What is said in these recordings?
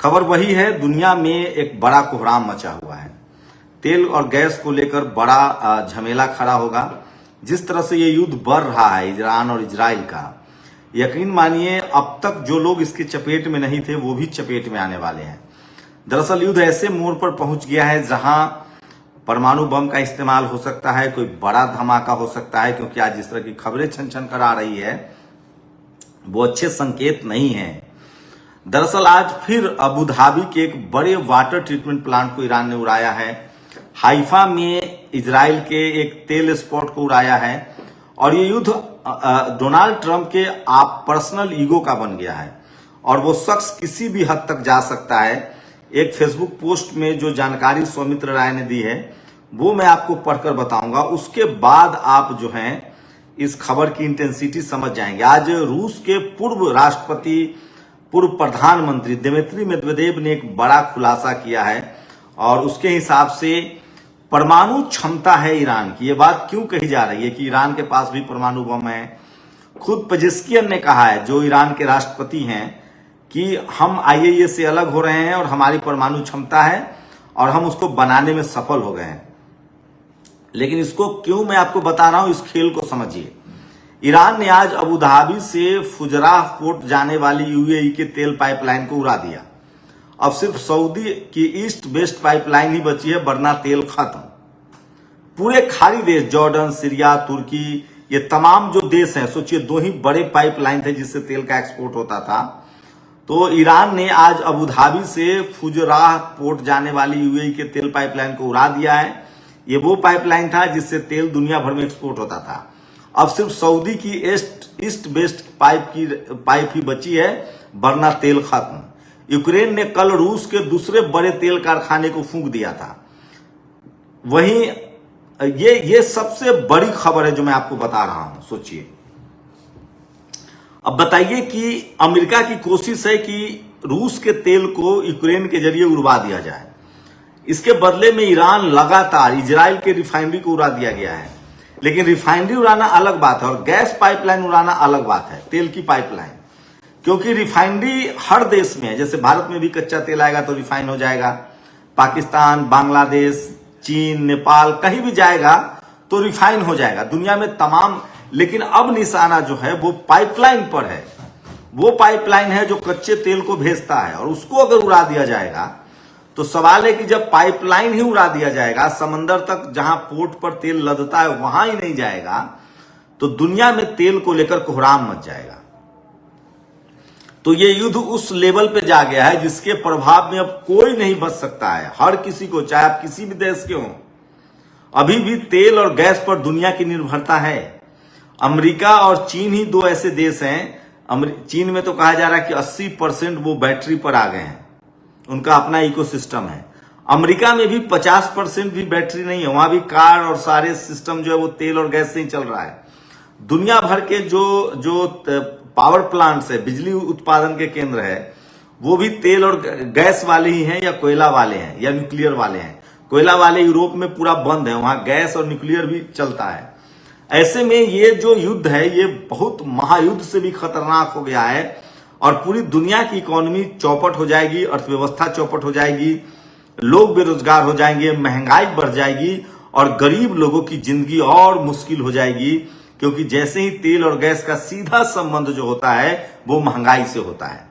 खबर वही है, दुनिया में एक बड़ा कोहराम मचा हुआ है। तेल और गैस को लेकर बड़ा झमेला खड़ा होगा। जिस तरह से ये युद्ध बढ़ रहा है ईरान और इजराइल का, यकीन मानिए अब तक जो लोग इसके चपेट में नहीं थे वो भी चपेट में आने वाले हैं। दरअसल युद्ध ऐसे मोड़ पर पहुंच गया है जहां परमाणु बम का इस्तेमाल हो सकता है, कोई बड़ा धमाका हो सकता है, क्योंकि आज जिस तरह की खबरें छन छन कर आ रही है वो अच्छे संकेत नहीं है। दरअसल आज फिर अबू धाबी के एक बड़े वाटर ट्रीटमेंट प्लांट को ईरान ने उड़ाया है। हाइफा में इजराइल के एक तेल स्पॉट को उड़ाया है। और ये युद्ध डोनाल्ड ट्रंप के आप पर्सनल ईगो का बन गया है और वो शख्स किसी भी हद तक जा सकता है। एक फेसबुक पोस्ट में जो जानकारी सौमित्र राय ने दी है वो मैं आपको पढ़कर बताऊंगा, उसके बाद आप जो हैं इस खबर की इंटेंसिटी समझ जाएंगे। आज रूस के पूर्व राष्ट्रपति, पूर्व प्रधानमंत्री दिमित्री मेदवेदेव ने एक बड़ा खुलासा किया है और उसके हिसाब से परमाणु क्षमता है ईरान की। ये बात क्यों कही जा रही है कि ईरान के पास भी परमाणु बम है? खुद पेजेस्कियन ने कहा है, जो ईरान के राष्ट्रपति हैं, कि हम आईएईए से अलग हो रहे हैं और हमारी परमाणु क्षमता है और हम उसको बनाने में सफल हो गए हैं। लेकिन इसको क्यों मैं आपको बता रहा हूं, इस खेल को समझिए। ईरान ने आज अबू धाबी से फुजराह पोर्ट जाने वाली यूएई के तेल पाइपलाइन को उड़ा दिया। अब सिर्फ सऊदी की ईस्ट वेस्ट पाइपलाइन ही बची है, वरना तेल खत्म। पूरे खाड़ी देश जॉर्डन, सीरिया, तुर्की, ये तमाम जो देश हैं, सोचिए 2 ही बड़े पाइपलाइन थे जिससे तेल का एक्सपोर्ट होता था। तो ईरान ने आज अबू धाबी से फुजराह पोर्ट जाने वाली यूएई के तेल पाइपलाइन को उड़ा दिया है। ये वो पाइपलाइन था जिससे तेल दुनिया भर में एक्सपोर्ट होता था। अब सिर्फ सऊदी की ईस्ट वेस्ट पाइप ही बची है, वरना तेल खत्म। यूक्रेन ने कल रूस के दूसरे बड़े तेल कारखाने को फूंक दिया था। वहीं ये सबसे बड़ी खबर है जो मैं आपको बता रहा हूं। सोचिए, अब बताइए कि अमेरिका की कोशिश है कि रूस के तेल को यूक्रेन के जरिए उड़वा दिया जाए। इसके बदले में ईरान लगातार इजराइल के रिफाइनरी को उड़ा दिया गया है। लेकिन रिफाइनरी उड़ाना अलग बात है और गैस पाइपलाइन उड़ाना अलग बात है, तेल की पाइपलाइन। क्योंकि रिफाइनरी हर देश में है, जैसे भारत में भी कच्चा तेल आएगा तो रिफाइन हो जाएगा, पाकिस्तान, बांग्लादेश, चीन, नेपाल कहीं भी जाएगा तो रिफाइन हो जाएगा, दुनिया में तमाम। लेकिन अब निशाना जो है वो पाइपलाइन पर है। वो पाइपलाइन है जो कच्चे तेल को भेजता है और उसको अगर उड़ा दिया जाएगा तो सवाल है कि जब पाइपलाइन ही उड़ा दिया जाएगा, समंदर तक जहां पोर्ट पर तेल लदता है वहां ही नहीं जाएगा, तो दुनिया में तेल को लेकर कोहराम मच जाएगा। तो ये युद्ध उस लेवल पे जा गया है जिसके प्रभाव में अब कोई नहीं बच सकता है। हर किसी को, चाहे आप किसी भी देश के हों, अभी भी तेल और गैस पर दुनिया की निर्भरता है। अमेरिका और चीन ही 2 ऐसे देश हैं। चीन में तो कहा जा रहा है कि 80% वो बैटरी पर आ गए हैं, उनका अपना इकोसिस्टम है। अमेरिका में भी 50% भी बैटरी नहीं है, वहां भी कार और सारे सिस्टम जो है वो तेल और गैस से ही चल रहा है। दुनिया भर के जो पावर प्लांट्स है, बिजली उत्पादन के केंद्र है, वो भी तेल और गैस वाले ही हैं या कोयला वाले हैं या न्यूक्लियर वाले हैं। कोयला वाले यूरोप में पूरा बंद है, वहां गैस और न्यूक्लियर भी चलता है। ऐसे में ये जो युद्ध है ये बहुत महायुद्ध से भी खतरनाक हो गया है और पूरी दुनिया की इकोनॉमी चौपट हो जाएगी, अर्थव्यवस्था चौपट हो जाएगी, लोग बेरोजगार हो जाएंगे, महंगाई बढ़ जाएगी और गरीब लोगों की जिंदगी और मुश्किल हो जाएगी। क्योंकि जैसे ही तेल और गैस का सीधा संबंध जो होता है वो महंगाई से होता है।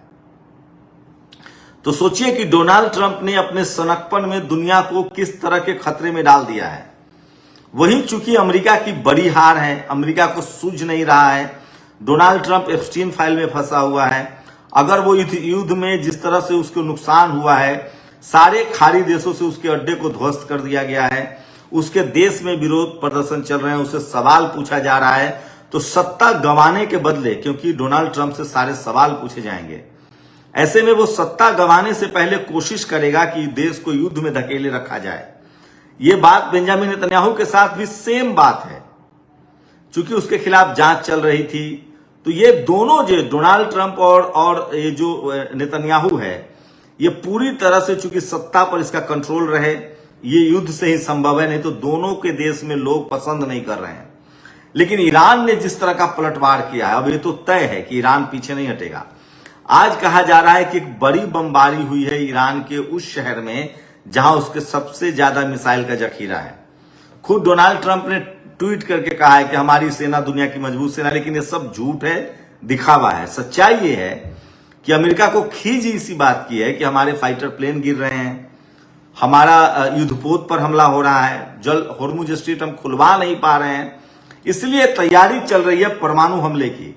तो सोचिए कि डोनाल्ड ट्रंप ने अपने सनकपन में दुनिया को किस तरह के खतरे में डाल दिया है। वहीं चूंकि अमेरिका की बड़ी हार है, अमेरिका को सूझ नहीं रहा है, डोनाल्ड ट्रंप एप्स्टीन फाइल में फंसा हुआ है। अगर वो युद्ध में जिस तरह से उसको नुकसान हुआ है, सारे खाड़ी देशों से उसके अड्डे को ध्वस्त कर दिया गया है, उसके देश में विरोध प्रदर्शन चल रहे हैं, उससे सवाल पूछा जा रहा है, तो सत्ता गंवाने के बदले, क्योंकि डोनाल्ड ट्रंप से सारे सवाल पूछे जाएंगे, ऐसे में वो सत्ता गंवाने से पहले कोशिश करेगा कि देश को युद्ध में धकेले रखा जाए। ये बात बेंजामिन नेतन्याहू के साथ भी सेम बात है। चूंकि उसके खिलाफ जांच चल रही थी, तो ये दोनों जो डोनाल्ड ट्रंप और ये जो नेतन्याहू है, ये पूरी तरह से चूंकि सत्ता पर इसका कंट्रोल रहे, ये युद्ध से ही संभव है, नहीं तो दोनों के देश में लोग पसंद नहीं कर रहे हैं। लेकिन ईरान ने जिस तरह का पलटवार किया है, अब ये तो तय है कि ईरान पीछे नहीं हटेगा। आज कहा जा रहा है कि एक बड़ी बमबारी हुई है ईरान के उस शहर में जहां उसके सबसे ज्यादा मिसाइल का जखीरा है। खुद डोनाल्ड ट्रंप ने ट्वीट करके कहा है कि हमारी सेना दुनिया की मजबूत सेना, लेकिन ये सब झूठ है, दिखावा है। सच्चाई ये है कि अमेरिका को खीज इसी बात की है कि हमारे फाइटर प्लेन गिर रहे हैं, हमारा युद्धपोत पर हमला हो रहा है, जल होर्मुज स्ट्रीट हम खुलवा नहीं पा रहे हैं, इसलिए तैयारी चल रही है परमाणु हमले की।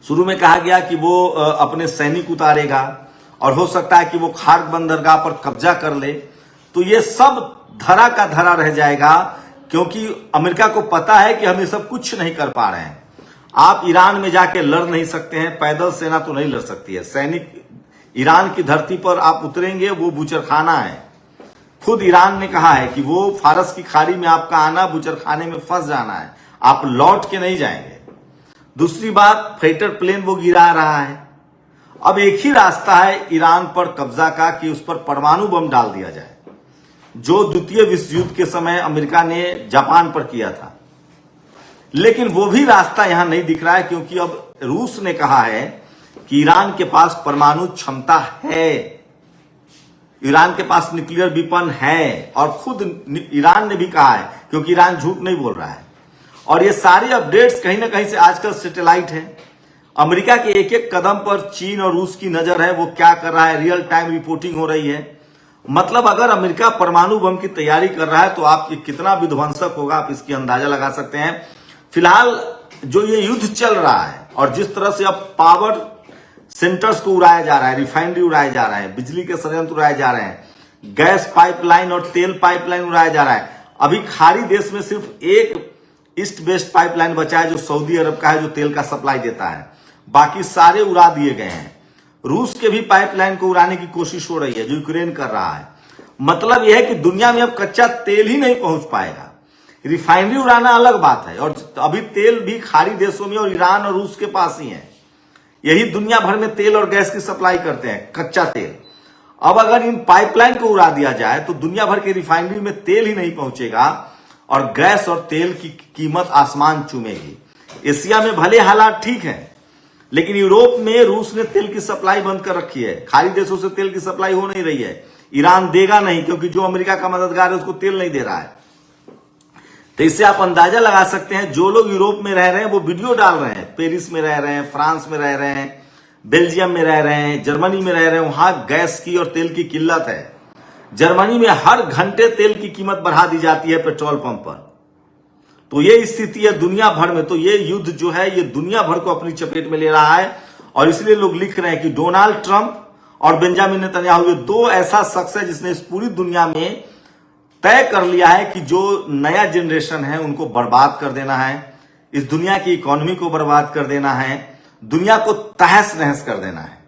शुरू में कहा गया कि वो अपने सैनिक उतारेगा और हो सकता है कि वो खार्क बंदरगाह पर कब्जा कर ले, तो ये सब धरा का धरा रह जाएगा, क्योंकि अमेरिका को पता है कि हम ये सब कुछ नहीं कर पा रहे हैं। आप ईरान में जाके लड़ नहीं सकते हैं, पैदल सेना तो नहीं लड़ सकती है। सैनिक ईरान की धरती पर आप उतरेंगे वो बूचरखाना है। खुद ईरान ने कहा है कि वो फारस की खाड़ी में आपका आना बूचरखाने में फंस जाना है, आप लौट के नहीं जाएंगे। दूसरी बात, फाइटर प्लेन वो गिरा रहा है। अब एक ही रास्ता है ईरान पर कब्जा का कि उस पर परमाणु बम डाल दिया जाए, जो द्वितीय विश्व युद्ध के समय अमेरिका ने जापान पर किया था। लेकिन वो भी रास्ता यहां नहीं दिख रहा है, क्योंकि अब रूस ने कहा है कि ईरान के पास परमाणु क्षमता है, ईरान के पास न्यूक्लियर वेपन है, और खुद ईरान ने भी कहा है, क्योंकि ईरान झूठ नहीं बोल रहा है। और ये सारी अपडेट्स कहीं ना कहीं से आजकल सैटेलाइट है। अमेरिका के एक एक कदम पर चीन और रूस की नजर है, वो क्या कर रहा है, रियल टाइम रिपोर्टिंग हो रही है। मतलब अगर अमेरिका परमाणु बम की तैयारी कर रहा है तो आपकी कितना विध्वंसक होगा, आप इसकी अंदाजा लगा सकते हैं। फिलहाल जो ये युद्ध चल रहा है और जिस तरह से अब पावर सेंटर्स को उड़ाया जा रहा है, रिफाइनरी उड़ाया जा रहा है, बिजली के संयंत्र उड़ाए जा रहे हैं, गैस पाइपलाइन और तेल पाइपलाइन उड़ाया जा रहा है। अभी खाड़ी देश में सिर्फ एक ईस्ट वेस्ट पाइपलाइन बचा है जो सऊदी अरब का है, जो तेल का सप्लाई देता है, बाकी सारे उड़ा दिए गए हैं। रूस के भी पाइपलाइन को उड़ाने की कोशिश हो रही है, जो यूक्रेन कर रहा है। मतलब यह है कि दुनिया में अब कच्चा तेल ही नहीं पहुंच पाएगा। रिफाइनरी उड़ाना अलग बात है, और अभी तेल भी खाड़ी देशों में और ईरान और रूस के पास ही है। यही दुनिया भर में तेल और गैस की सप्लाई करते हैं, कच्चा तेल। अब अगर इन पाइपलाइन को उड़ा दिया जाए तो दुनिया भर के रिफाइनरी में तेल ही नहीं पहुंचेगा और गैस और तेल की कीमत आसमान चूमेगी। एशिया में भले हालात ठीक है, लेकिन यूरोप में रूस ने तेल की सप्लाई बंद कर रखी है, खाड़ी देशों से तेल की सप्लाई हो नहीं रही है। ईरान देगा नहीं, क्योंकि जो अमेरिका का मददगार है उसको तेल नहीं दे रहा है। तो इससे आप अंदाजा लगा सकते हैं, जो लोग यूरोप में रह रहे हैं वो वीडियो डाल रहे हैं, पेरिस में रह रहे हैं, फ्रांस में रह रहे हैं, बेल्जियम में रह रहे हैं, जर्मनी में रह रहे हैं, वहां गैस की और तेल की किल्लत है। जर्मनी में हर घंटे तेल की कीमत बढ़ा दी जाती है पेट्रोल पंप पर। तो ये स्थिति है दुनिया भर में। तो ये युद्ध जो है ये दुनिया भर को अपनी चपेट में ले रहा है, और इसलिए लोग लिख रहे हैं कि डोनाल्ड ट्रंप और बेंजामिन नेतन्याहू, ये दो ऐसा शख्स है जिसने इस पूरी दुनिया में तय कर लिया है कि जो नया जनरेशन है उनको बर्बाद कर देना है, इस दुनिया की इकोनॉमी को बर्बाद कर देना है, दुनिया को तहस नहस कर देना है।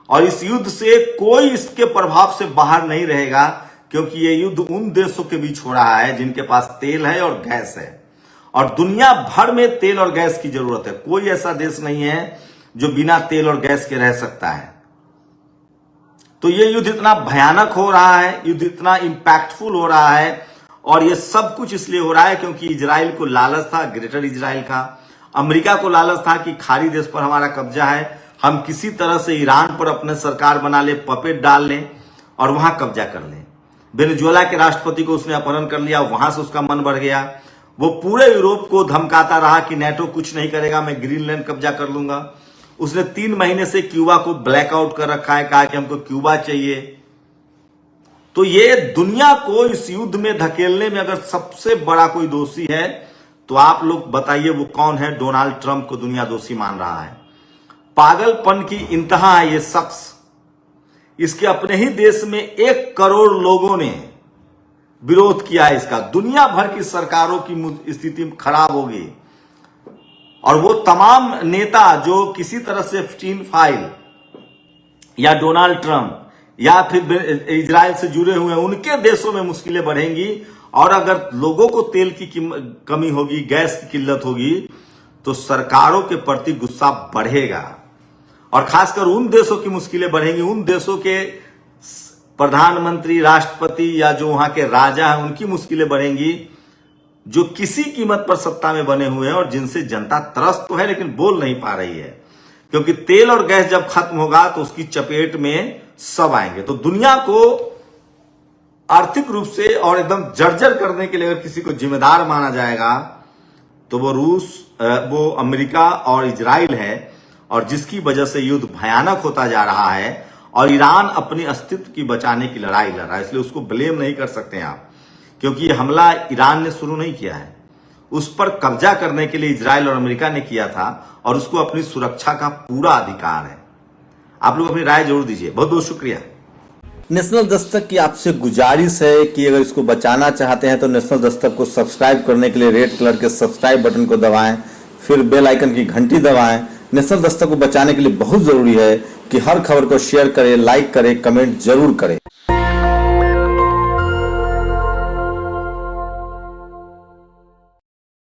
और इस युद्ध से कोई इसके प्रभाव से बाहर नहीं रहेगा, क्योंकि ये युद्ध उन देशों के बीच हो रहा है जिनके पास तेल है और गैस है, और दुनिया भर में तेल और गैस की जरूरत है। कोई ऐसा देश नहीं है जो बिना तेल और गैस के रह सकता है। तो ये युद्ध इतना भयानक हो रहा है, युद्ध इतना इंपैक्टफुल हो रहा है, और ये सब कुछ इसलिए हो रहा है क्योंकि इजराइल को लालच था, ग्रेटर इजराइल का, अमेरिका को लालच था कि खाड़ी देश पर हमारा कब्जा है, हम किसी तरह से ईरान पर अपने सरकार बना ले, पपेट डाल लें और वहां कब्जा कर लें। वेनेजुएला के राष्ट्रपति को उसने अपहरण कर लिया, वहां से उसका मन बढ़ गया। वो पूरे यूरोप को धमकाता रहा कि नेटो कुछ नहीं करेगा, मैं ग्रीनलैंड कब्जा कर लूंगा। उसने 3 महीने से क्यूबा को ब्लैकआउट कर रखा है, कहा कि हमको क्यूबा चाहिए। तो ये दुनिया को इस युद्ध में धकेलने में अगर सबसे बड़ा कोई दोषी है तो आप लोग बताइए वो कौन है। डोनाल्ड ट्रंप को दुनिया दोषी मान रहा है। पागलपन की इंतहा है ये शख्स। इसके अपने ही देश में 1 करोड़ लोगों ने विरोध किया है इसका। दुनिया भर की सरकारों की स्थिति खराब होगी, और वो तमाम नेता जो किसी तरह से एप्स्टीन फाइल या डोनाल्ड ट्रंप या फिर इजराइल से जुड़े हुए हैं, उनके देशों में मुश्किलें बढ़ेंगी। और अगर लोगों को तेल की कमी होगी, गैस की किल्लत होगी, तो सरकारों के प्रति गुस्सा बढ़ेगा, और खासकर उन देशों की मुश्किलें बढ़ेंगी, उन देशों के प्रधानमंत्री, राष्ट्रपति या जो वहां के राजा हैं उनकी मुश्किलें बढ़ेंगी, जो किसी कीमत पर सत्ता में बने हुए हैं और जिनसे जनता त्रस्त तो है लेकिन बोल नहीं पा रही है। क्योंकि तेल और गैस जब खत्म होगा तो उसकी चपेट में सब आएंगे। तो दुनिया को आर्थिक रूप से और एकदम जर्जर करने के लिए अगर किसी को जिम्मेदार माना जाएगा तो वो अमेरिका और इजराइल है, और जिसकी वजह से युद्ध भयानक होता जा रहा है और ईरान अपने अस्तित्व की बचाने की लड़ाई लड़ रहा है। इसलिए उसको ब्लेम नहीं कर सकते आप, क्योंकि ये हमला ईरान ने शुरू नहीं किया है। उस पर कब्जा करने के लिए इजराइल और अमेरिका ने किया था और उसको अपनी सुरक्षा का पूरा अधिकार है। आप लोग अपनी राय जरूर दीजिए। बहुत बहुत शुक्रिया। नेशनल दस्तक की आपसे गुजारिश है कि अगर इसको बचाना चाहते हैं तो नेशनल दस्तक को सब्सक्राइब करने के लिए रेड कलर के सब्सक्राइब बटन को दबाएं, फिर बेल आइकन की घंटी दबाएं। नेशनल दस्तक को बचाने के लिए बहुत जरूरी है कि हर खबर को शेयर करें, लाइक करें, कमेंट जरूर करें।